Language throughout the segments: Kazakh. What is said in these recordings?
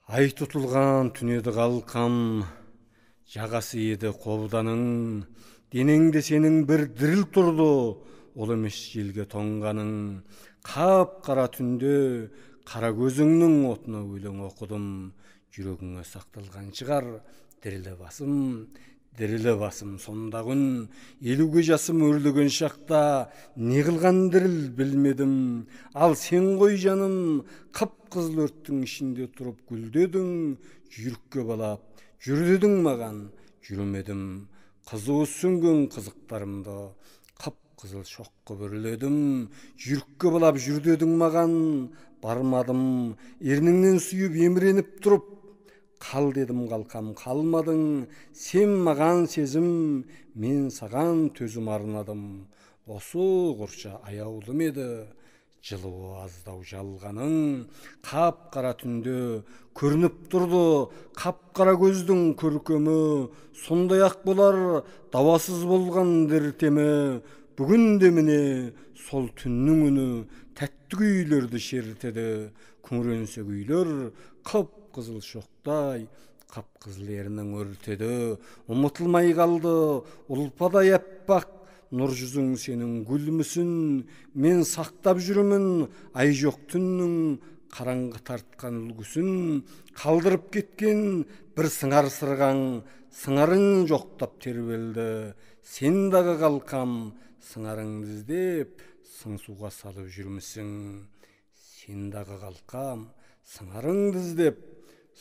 Ай тұтылған түнеді қалқам, жағасы еді қобданың, денеңде сенің бір діріл тұрды, ол емес желге тоңғаның. Қап қара түнде қара көзіңнің отына өлең оқыдым, жүрегіңе сақталған шығар дірілі басым сонда күн. Елуге жасым өрлеген шақта не қылған діріл білмедім. Ал сен ғой жаным, қып-қызыл өрттің ішінде тұрып гүлдедің, жүйрікке балап жүр дедің маған, жүрмедім. Қызуы сөнген қызықтарымды қып-қызыл шоққа бүрледім. Жүйрікке балап жүр дедің маған, бармадым. Ерніңнен сүйіп еміреніп тұрып қал дедім қалқам, қалмадың. Сен маған сезім, мен саған төзім арнадым. Осы құрша аяулым еді жылуы аздау жалғаның. Қап-қара түнде көрініп тұрды қап-қара көздің көркемі, сондай ақ болар дауасыз болған дертемі. Бүгін де міне сол түннің үні тәтті күйлерді шертеді. Күңіренсе күйлер қып-қызыл шоқтай, қап-қызыл ернің өртеді. Ұмытылмай қалды ұлпадай аппақ нұр жүзің сенің гүл мүсін. Мен сақтап жүрмін ай жоқ түннің қараңғы тартқан үлгісін. Қалдырып кеткен бір сыңар сырғаң, сыңарың жоқтап тербелді. Сен дағы қалқам, сыңарыңды іздеп сыңсуға салып жүрмісің. Сен дағы қалқам, сыңарыңды іздеп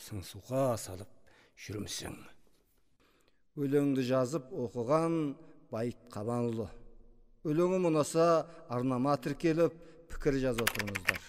сыңсуға салып жүрмісің. Өлеңді жазып оқыған Байыт Қабанұлы. Өлеңім ұнаса арнама тіркеліп пікір жаза отырыңыздар.